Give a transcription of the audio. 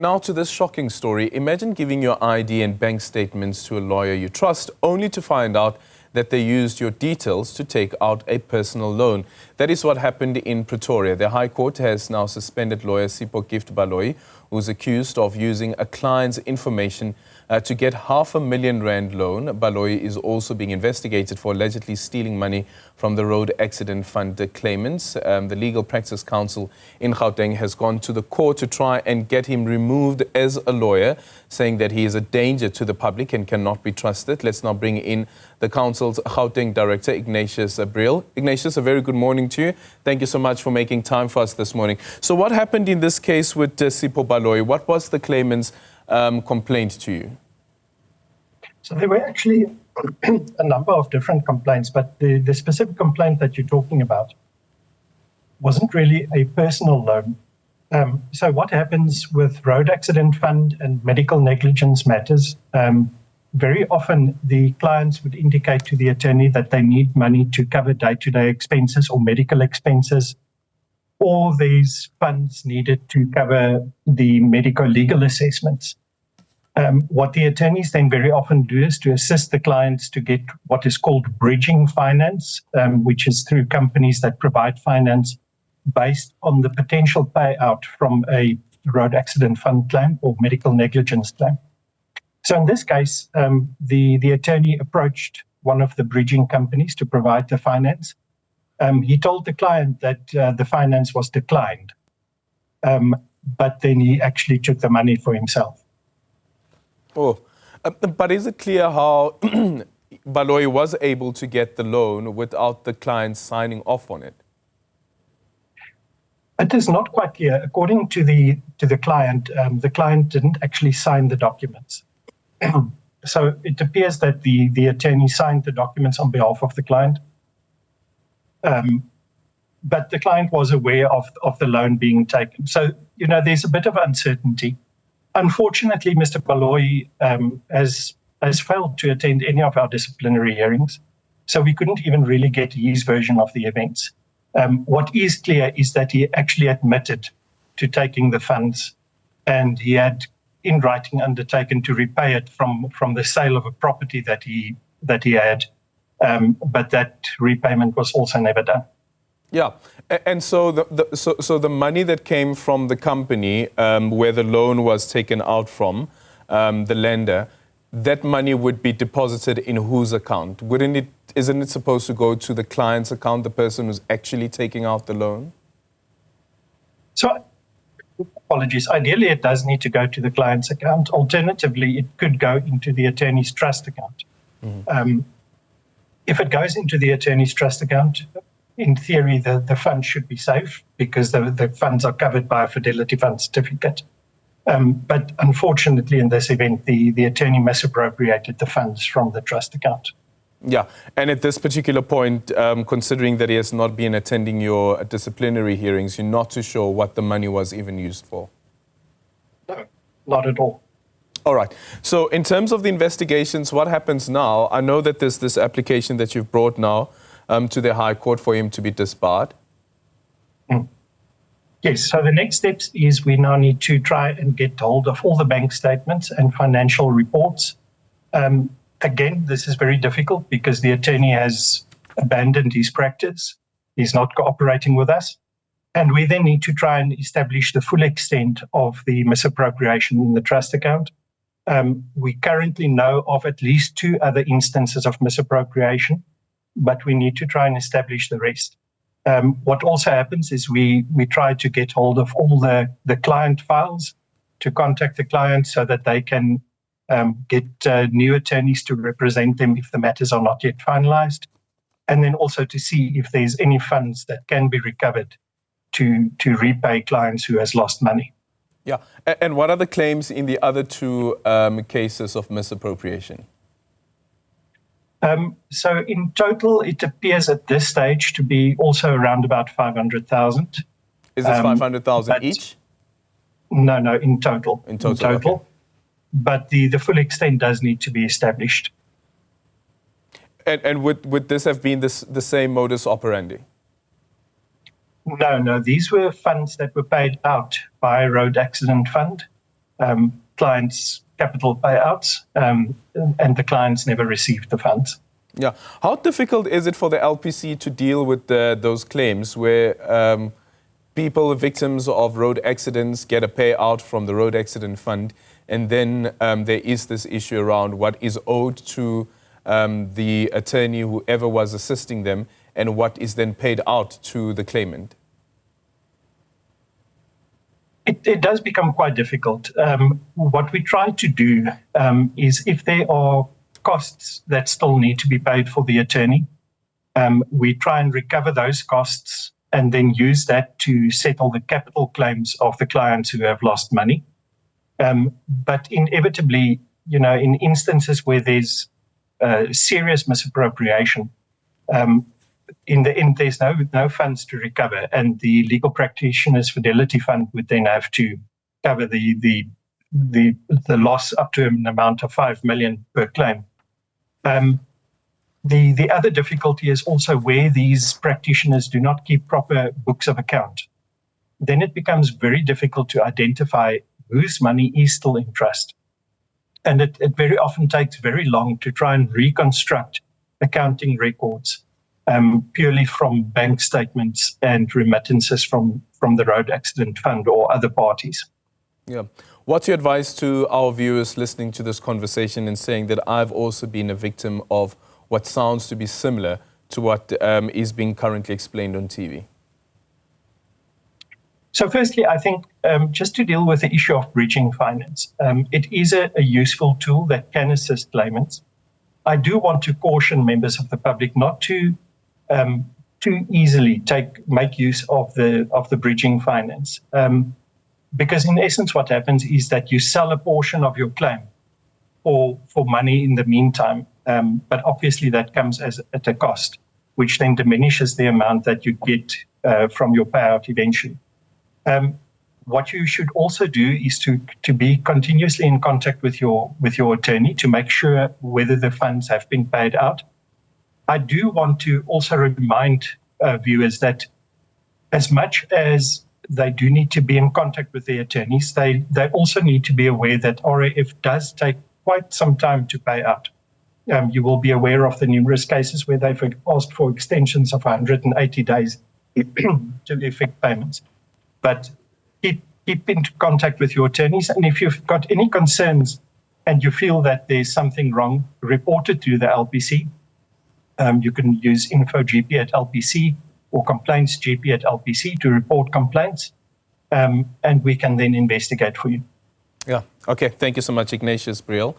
Now to this shocking story. Imagine giving your ID and bank statements to a lawyer you trust, only to find out that they used your details to take out a personal loan. That is what happened in Pretoria. The High Court has now suspended lawyer Sipho Gift Baloyi, who's accused of using a client's information to get R500,000 loan. Baloyi is also being investigated for allegedly stealing money from the road accident fund claimants. The Legal Practice Council in Gauteng has gone to the court to try and get him removed as a lawyer, saying that he is a danger to the public and cannot be trusted. Let's now bring in the Council's Gauteng Director, Ignatius Briel. Ignatius, a very good morning to you. Thank you so much for making time for us this morning. So what happened in this case with Sipho Baloyi? What was the claimant's complaint to you? So there were actually a number of different complaints, but the specific complaint that you're talking about wasn't really a personal loan. So what happens with road accident fund and medical negligence matters, very often the clients would indicate to the attorney that they need money to cover day-to-day expenses or medical expenses, or these funds needed to cover the medico-legal assessments. What the attorneys then very often do is to assist the clients to get what is called bridging finance, which is through companies that provide finance based on the potential payout from a road accident fund claim or medical negligence claim. So in this case, the attorney approached one of the bridging companies to provide the finance. He told the client that the finance was declined, but then he actually took the money for himself. Oh, but is it clear how Baloyi was able to get the loan without the client signing off on it? It is not quite clear. According to the client didn't actually sign the documents. So it appears that the attorney signed the documents on behalf of the client. But the client was aware of the loan being taken. So, there's a bit of uncertainty. Unfortunately, Mr. Baloyi has failed to attend any of our disciplinary hearings, so we couldn't even really get his version of the events. What is clear is that he actually admitted to taking the funds, and he had, in writing, undertaken to repay it from the sale of a property that he had, but that repayment was also never done. Yeah, and so the money that came from the company where the loan was taken out from, the lender, that money would be deposited in whose account? Isn't it supposed to go to the client's account, the person who's actually taking out the loan? So, apologies. Ideally, it does need to go to the client's account. Alternatively, it could go into the attorney's trust account. Mm-hmm. If it goes into the attorney's trust account, in theory, the funds should be safe because the funds are covered by a Fidelity Fund certificate. But unfortunately, in this event, the attorney misappropriated the funds from the trust account. Yeah, and at this particular point, considering that he has not been attending your disciplinary hearings, you're not too sure what the money was even used for? No, not at all. All right. So in terms of the investigations, what happens now? I know that there's this application that you've brought now to the High Court for him to be disbarred. Yes, so the next steps is we now need to try and get hold of all the bank statements and financial reports. Again, this is very difficult because the attorney has abandoned his practice. He's not cooperating with us. And we then need to try and establish the full extent of the misappropriation in the trust account. We currently know of at least 2 other instances of misappropriation, but we need to try and establish the rest. What also happens is we try to get hold of all the client files to contact the client so that they can get new attorneys to represent them if the matters are not yet finalized, and then also to see if there's any funds that can be recovered to repay clients who has lost money. Yeah, and what are the claims in the other 2 cases of misappropriation? So in total, it appears at this stage to be also around about 500,000. Is this 500,000 each? No, in total. In total. Okay. But the full extent does need to be established. And would this have been the same modus operandi? No. These were funds that were paid out by a road accident fund. clients' capital payouts, and the clients never received the funds. Yeah. How difficult is it for the LPC to deal with those claims where people, victims of road accidents, get a payout from the road accident fund, and then there is this issue around what is owed to the attorney, whoever was assisting them, and what is then paid out to the claimant? It does become quite difficult. What we try to do is, if there are costs that still need to be paid for the attorney, we try and recover those costs and then use that to settle the capital claims of the clients who have lost money. But inevitably, in instances where there's serious misappropriation, in the end, there's no funds to recover, and the Legal Practitioners Fidelity Fund would then have to cover the loss up to an amount of 5 million per claim. The other difficulty is also where these practitioners do not keep proper books of account. Then it becomes very difficult to identify whose money is still in trust. And it very often takes very long to try and reconstruct accounting records purely from bank statements and remittances from the road accident fund or other parties. Yeah. What's your advice to our viewers listening to this conversation and saying that I've also been a victim of what sounds to be similar to what is being currently explained on TV? So firstly, I think just to deal with the issue of bridging finance, it is a useful tool that can assist claimants. I do want to caution members of the public not to too easily make use of the bridging finance, because in essence what happens is that you sell a portion of your claim for money in the meantime, but obviously that comes at a cost, which then diminishes the amount that you get from your payout eventually. What you should also do is to be continuously in contact with your attorney to make sure whether the funds have been paid out. I do want to also remind viewers that as much as they do need to be in contact with their attorneys, they also need to be aware that RAF does take quite some time to pay out. You will be aware of the numerous cases where they've asked for extensions of 180 days to effect payments. But keep in contact with your attorneys, and if you've got any concerns and you feel that there's something wrong, report it to the LPC. You can use info.gp@lpc or complaints.gp@lpc to report complaints, and we can then investigate for you. Yeah. Okay. Thank you so much, Ignatius Briel.